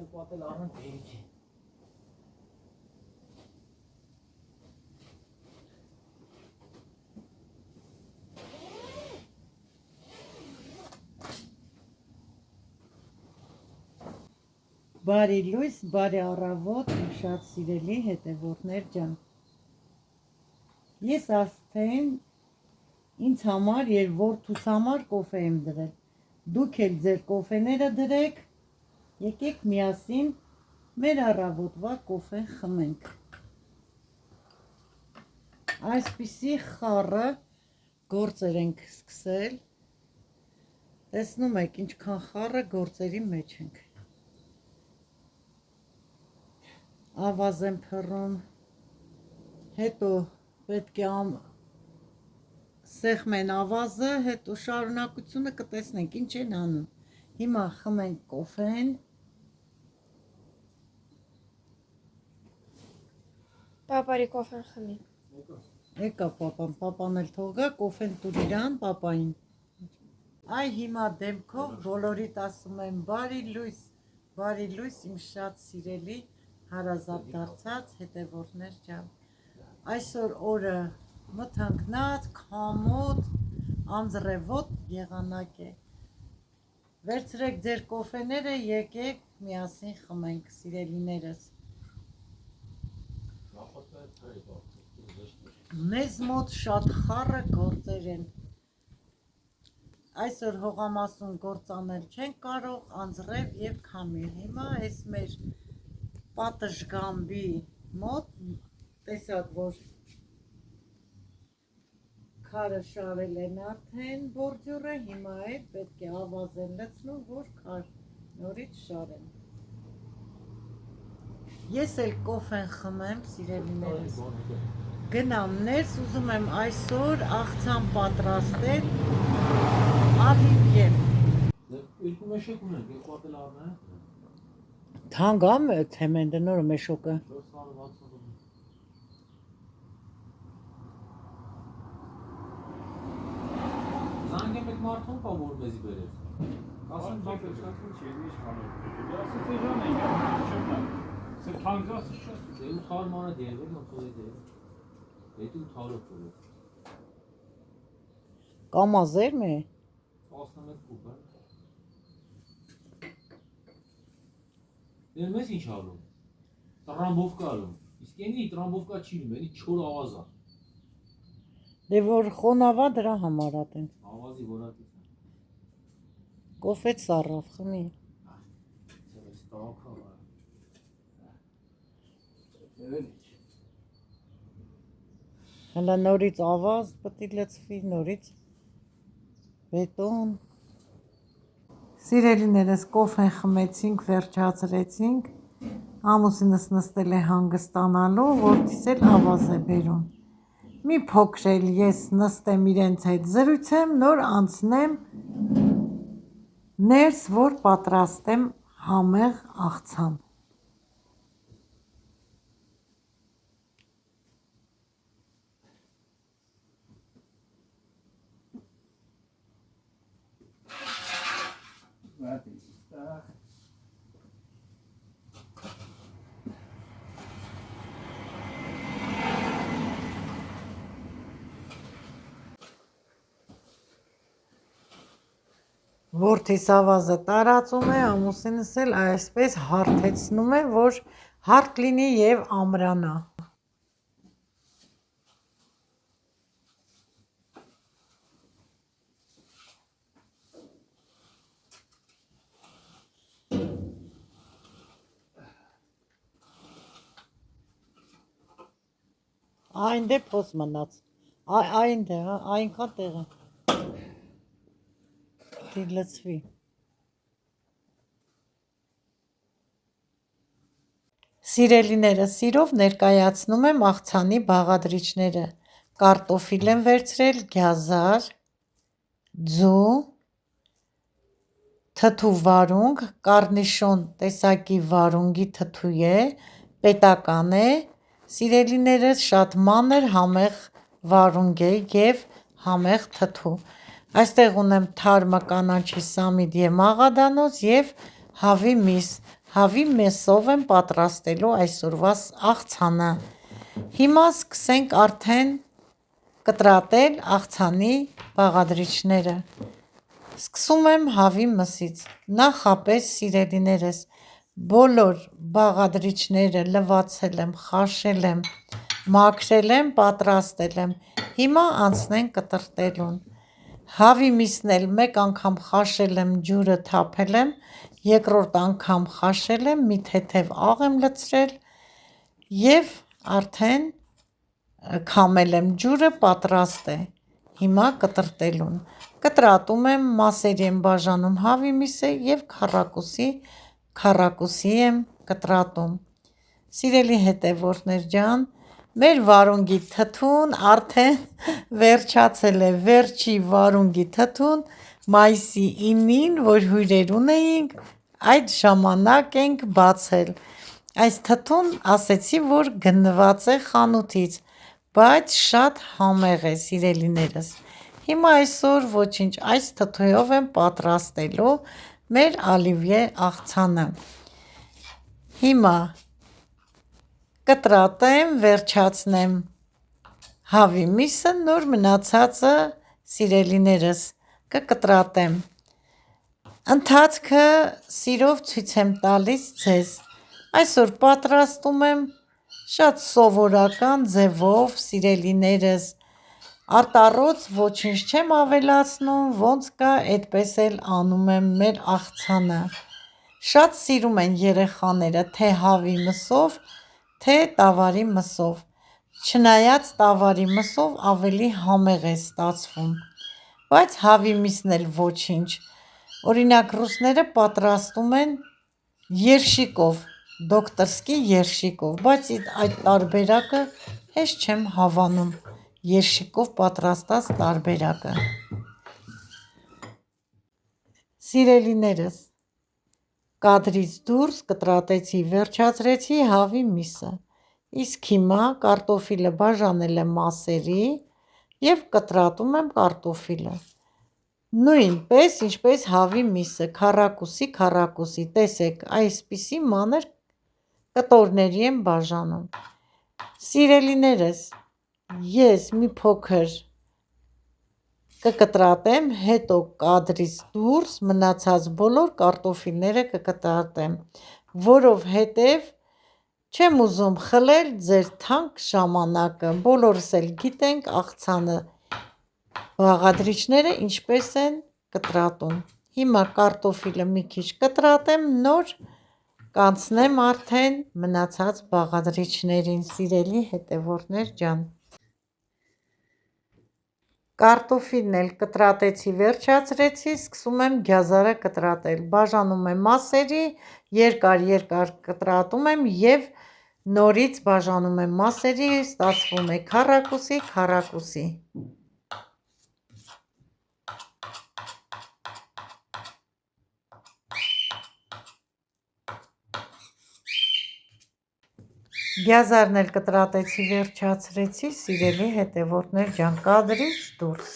Պատել առնեն դերիք է։ Բարի լույս, բարի առավոտ, շատ սիրելի հետևորդներ ջան։ Ես արդեն ինձ համար եւ որդուս համար կոֆե եմ դրել։ Դուք էլ ձեր կոֆեները դրեք, եկեք միասին մեր առավոտվա կոֆեն խմենք։ Այսպիսի խառը գործեր ենք սկսել։ Տեսնում եք ինչքան խառը գործերի մեջ ենք։ Ավազ եմ փռում, հետո պետք է սեղմեն ավազը, հետո շարունակությունը կտեսնենք ինչ են անում։ Հիմա խմենք կոֆեն։ Պապարի կոֆեն խմի։ Եկա պապան էլ թողա, կոֆեն տուր իրան, պապային։ Այ հիմա դեմքով բոլորիդ ասում եմ բարի լույս իմ շատ սիրելի հարազատ դարձած հետևորդներ ջան։ Այսօր օրը մթնկնած, քամոտ, անձրևոտ եղանակ է։ Վերցրեք ձեր կոֆեները, եկեք միասին խմենք, սիրելիներս։ Մեզ մոտ շատ խառը գործեր են։ Այսօր հողամասում գործ անել չենք կարող, անձրև եւ քամի։ Հիմա այս մեր պատշգամբի մոտ տեսակ որ քարը շարել են արդեն բորջուրը, հիմա էլ պետք է ավազ են լցնում, որ քար նորից շարեն։ Ես էլ կոֆեն խմեմ, սիրելիներս։ Գնամ ներս, ուզում եմ այսօր աղցան պատրաստել, ավիվեմ։ Երկու մեշոկ ունենք, երկու պատել առնեն։ Թանգամ թեմեն դնորը մեշոկը։ Զանգ եմ եք մարդուն կա որ մեզի բերեց։ Ասեմ բակ Դե ու թար մանա դերվել, նոթորի դեր։ Հետու թարով կորով։ Կամազերմ է։ 11 կուպ է։ Դեր մեզ ինչ ալում։ Տրամբովկա ալում։ Իսկ ենի տրամբովկա չի լինում, ենի չոր ավազ է։ Դե որ խոնավա դրա համար ատեն։ Ավազի որակից է։ Կոֆե սառավ խմի։ Հələ նորից ավազ պետք է լցվի, նորից բետոն։ Սիրելիներս կոֆեն խմեցինք, վերջացրեցինք։ Ամուսինս նստել է հանգստանալու, որդիս էլ ավազ է բերում։ Մի փոքր էլ ես նստեմ իրենց հետ զրուցեմ, նոր անցնեմ ներս, որ պատրաստեմ համեղ աղցան։ Որդիս ավազը տարածում է, ամուսինս էլ այսպես հարթեցնում է, որ հարթ լինի եւ ամրանա։ Այն դե փոս մնաց։ Այն դե, այնքան տեղը։ Լցվի։ Սիրելիները, սիրով ներկայացնում եմ աղցանի բաղադրիչները։ Կարտոֆիլ եմ վերցրել, գազար, ձու, թթու վարունգ, կառնիշոն տեսակի վարունգի թթու է, պետական է, սիրելիներս շատ մանր համեղ վարունգ է եւ համեղ թթու։ Այստեղ ունեմ թարմը կանաչի սամիդ եւ մաղադանոց եւ հավի միս։ Հավի մեսով եմ պատրաստելու այսօրվա աղցանը։ Հիմա սկսենք արդեն կտրատել աղցանի բաղադրիչները։ Սկսում եմ հավի մսից։ Նախապես սիրելիներս բոլոր բաղադրիչները լվացել եմ, խաշել եմ, մաքրել եմ, պատրաստել եմ։ Հիմա անցնենք կտրատելուն։ Հավի միսն էլ մեկ անգամ խաշել եմ, ջուրը թափել եմ, երկրորդ անգամ խաշել եմ, մի թեթև աղ եմ լցրել և արդեն քամել եմ ջուրը, պատրաստ է։ Հիմա կտրատելուն։ Կտրատում եմ, մասերի եմ բաժանում հավի միսը և քառակուսի եմ կտրատում։ Սիրելի հետևորդներ ջան, մեր վարունգի թթուն արդեն վերջացել է, վերջի վարունգի թթուն մայիսի 9-ին, որ հյուրեր ունեինք, այդ ժամանակ ենք բացել։ Այս թթուն ասեցի, որ գնված է խանութից, բայց շատ համեղ է, սիրելիներս։ Հիմա այսօր ոչինչ, այս թթուով եմ պատրաստելու մեր Olivia աղցանը։ Հիմա կտրատեմ, վերջացնեմ հավի միսը, նոր մնացածը սիրելիներս կկտրատեմ։ Ընթացքը սիրով ցույց եմ տալիս ձեզ։ Այսօր պատրաստում եմ շատ սովորական ձևով, սիրելիներս, արտառոց ոչինչ չեմ ավելացնում, ոնց կա այդպես էլ անում եմ մեր աղցանը։ Շատ սիրում են երեխաները թե հավի մսով, թե տավարի մսով, չնայած տավարի մսով ավելի համեղ է ստացվում, բայց հավի միսն էլ ոչինչ, օրինակ ռուսները պատրաստում են երշիկով, դոկտորսկի երշիկով, բայց այդ տարբերակը հեշտ չեմ հավանում, երշիկով պատրաստած տարբերակը։ Սիրելիներս, կադրից դուրս կտրատեցի, վերջացրեցի հավի միսը, իսկ հիմա կարտոֆիլը բաժանել եմ մասերի և կտրատում եմ կարտոֆիլը։ Նույնպես, ինչպես հավի միսը, քառակուսի, տեսեք, այսպիսի մանր կտորների եմ բաժանում։ Սիրելիներս, ես մի փոքր կկտրատեմ, հետո կադրից դուրս մնացած բոլոր կարտոֆիլները կկտրատեմ, որովհետև չեմ ուզում խլել ձեր թանկ ժամանակը, բոլորս էլ գիտենք աղցանը բաղադրիչները ինչպես են կտրատում։ Հիմա կարտոֆիլը մի քիչ կտրատեմ, նոր կանցնեմ արդեն մնացած բաղադրիչներին, սիրելի հետևորդներ ջան։ Կարտոֆիլն էլ կտրատեցի, վերջացրեցի, սկսում եմ գյազարը կտրատել, բաժանում եմ մասերի, երկար կտրատում եմ և նորից բաժանում եմ մասերի, ստացվում է քառակուսի։ Գյազարն էլ կտրատեցի, վերջացրեցի, սիրելի հետևորդներ ջան, կադրից դուրս։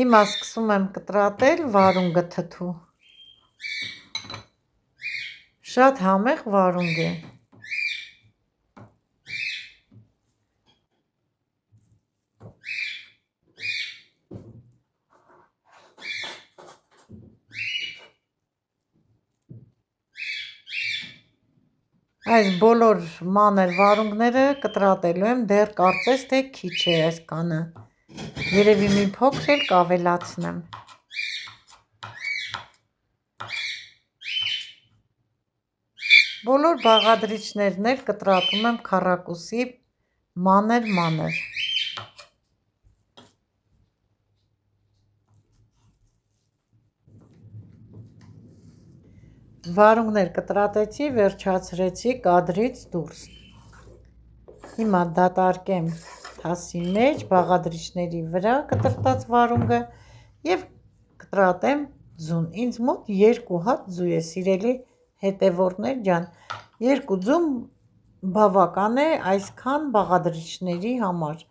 Հիմա սկսում եմ կտրատել վարունգը թթու։ Շատ համեղ վարունգ է։ Այս բոլոր մանր վարունգները կտրատելու եմ, դեռ կարծես թե քիչ է այսքանը, երևի մի փոքր էլ կավելացնեմ։ Բոլոր բաղադրիչներն էլ կտրատում եմ քառակուսի մանր։ Վարունգներ կտրատեցի, վերջացրեցի կադրից դուրս։ Հիմա դատարկեմ թասի մեջ բաղադրիչների վրա կտրատած վարունգը և կտրատեմ ձուն։ Ինձ մոտ 2 հատ ձու է, սիրելի հետևորդներ ջան, 2 ձու բավական է այսքան բաղադրիչների համար։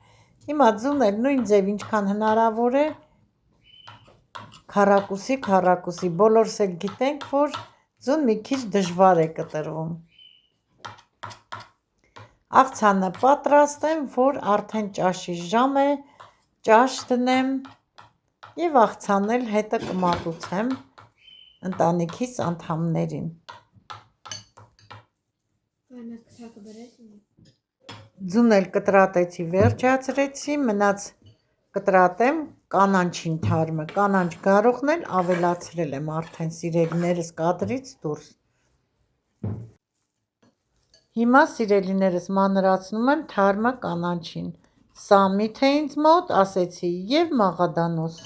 Հիմա ձունել նույն ձև ինչքան հնարավոր է քառակուսի, բոլորս էլ գիտենք, որ ձուն մի քիչ դժվար է կտրվում։ Աղցանը պատրաստ եմ, որ արդեն ճաշի ժամ է, ճաշ դնեմ և աղցանն էլ հետը կմատուցեմ ընտանիքիս անդամներին։ Ձուն էլ կտրատեցի, վերջացրեցի, մնաց կտրատեմ կանաչին թարմը, կանաչ գարուղն էլ ավելացրել եմ արդեն սիրելիներս կադրից դուրս։ Հիմա սիրելիներս մանրացնում եմ թարմը կանաչին, սա միթե ինձ մոտ ասեցի և մաղադանոս։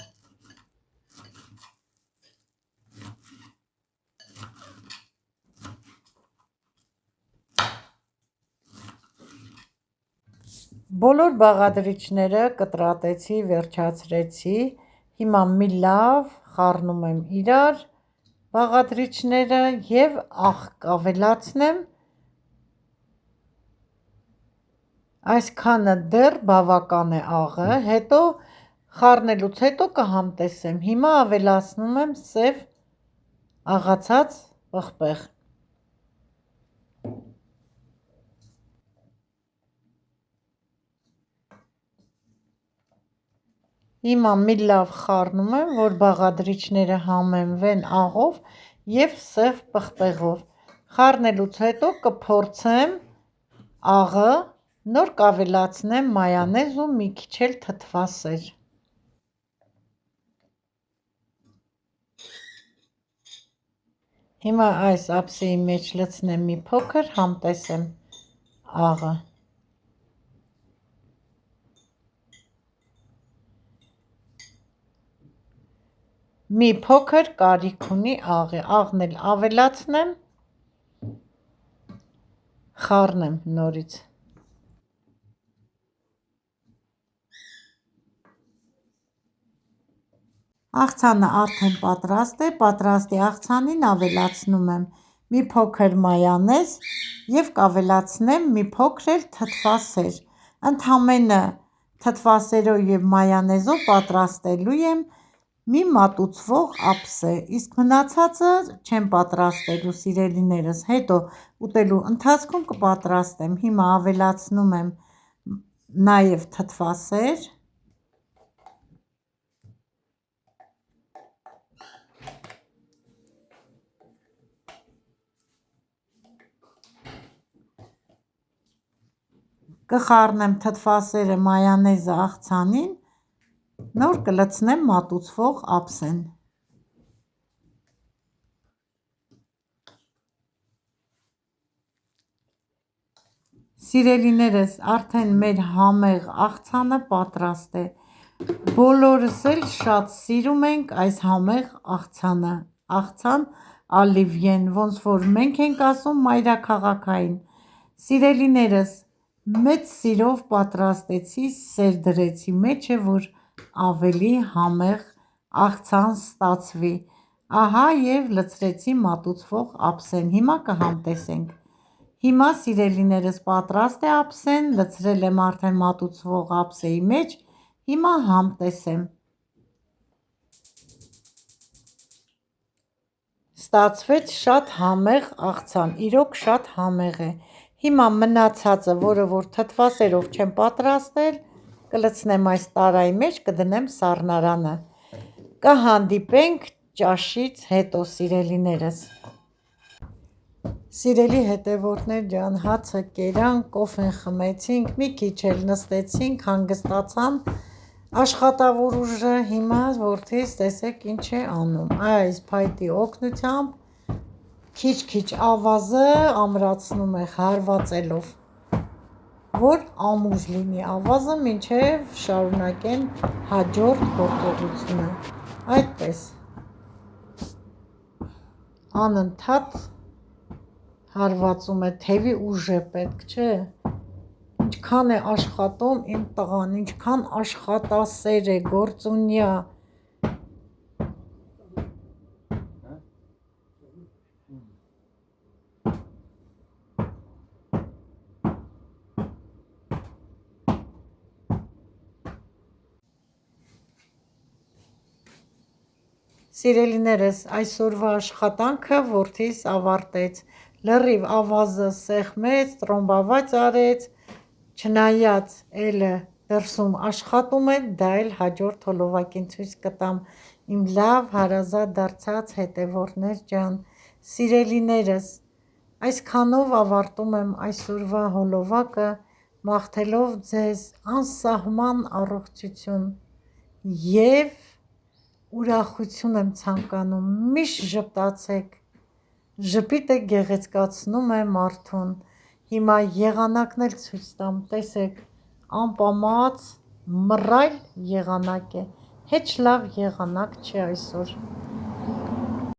Բոլոր բաղադրիչները կտրատեցի, վերջացրեցի, հիմա մի լավ խառնում եմ իրար բաղադրիչները և աղ կավելացնեմ, այսքանը դեռ բավական է աղը, հետո խառնելուց հետո կհամտեսեմ, հիմա ավելացնում եմ սև աղացած պղպեղ։ Հիմա մի լավ խառնում եմ, որ բաղադրիչները համեմվեն աղով և սև պղպեղով։ Խառնելուց հետո կփորձեմ աղը, նոր կավելացնեմ մայոնեզ ու մի քիչ էլ թթվասեր։ Հիմա այս ափսեի մեջ լցնեմ մի փոքր, համտեսեմ աղը։ Մի փոքր կարիք ունի աղի, աղն էլ ավելացնեմ, խառնեմ նորից։ Աղցանը արդեն պատրաստ է, պատրաստի աղցանին ավելացնում եմ մի փոքր մայոնեզ և կավելացնեմ մի փոքր էլ թթվասեր, ընդամենը թթվասերով և մայոնեզով պատրաստելու եմ մի մատուցվող ափսե, իսկ մնացածը չեմ պատրաստելու սիրելիներս, հետո ուտելու ընթացքում կպատրաստեմ, հիմա ավելացնում եմ նաև թթվասեր, կխառնեմ թթվասերը, մայոնեզը աղցանին, նոր կլցնեմ մատուցվող ափսեն։ Սիրելիներս, արդեն մեր համեղ աղցանը պատրաստ է։ Բոլորս էլ շատ սիրում ենք այս համեղ աղցանը, աղցան ալիվիեն, ոնց որ մենք ենք ասում մայրաքաղաքային։ Սիրելիներս, մեծ սիրով պատրաստեցի, սեր դրեցի մեջը, որ ավելի համեղ աղցան ստացվի, ահա և լցրեցի մատուցվող ափսեն, հիմա կհամտեսենք։ Հիմա սիրելիներս պատրաստ է ափսեն, լցրել եմ արդեն մատուցվող ափսեի մեջ, հիմա համտեսեմ։ Ստացվեց շատ համեղ աղցան, իրոք շատ համեղ է։ Հիմա մնացածը, որը որ թթվասերով չեմ պատրաստել, կլցնեմ այս տարայի մեջ, կդնեմ սառնարանը։ Կհանդիպենք ճաշից հետո, սիրելիներս։ Սիրելի հետևորդներ ջան, հացը կերանք, կոֆեն խմեցինք, մի քիչ էլ նստեցինք, հանգստացան աշխատավոր ուժը, հիմա որդիս տեսեք ինչ է անում, այս փայտի օգնությամբ քիչ-քիչ ավազը ամրացնում է հարվածելով, որ ամուր լինի ավազը, մինչև շարունակեն հաջորդ գործողությունը, այդպես անընդհատ հարվածում է, թևի ուժ է պետք, չէ, ինչքան է աշխատում իմ տղան, ինչքան աշխատասեր է, գործունյա։ Սիրելիներս, այսօրվա աշխատանքը որդիս ավարտեց, լրիվ ավազը սեղմեց, տրոմբաված արեց, չնայած էլը դրսում աշխատում է, դա էլ հաջորդ հոլովակին ցույց կտամ, իմ լավ հարազատ դարձած հետևորդներ ջան, սիրելիներս, այսքանով ավարտում եմ այսօրվա հոլովակը, մաղթելով ձեզ անսահման առողջություն և ուրախություն եմ ցանկանում, միշտ ժպտացեք, ժպիտը գեղեցկացնում է մարդուն, հիմա եղանակն էլ ցույց տամ, տեսեք, անպամած մռայլ եղանակ է, հեչ լավ եղանակ չէ այսօր,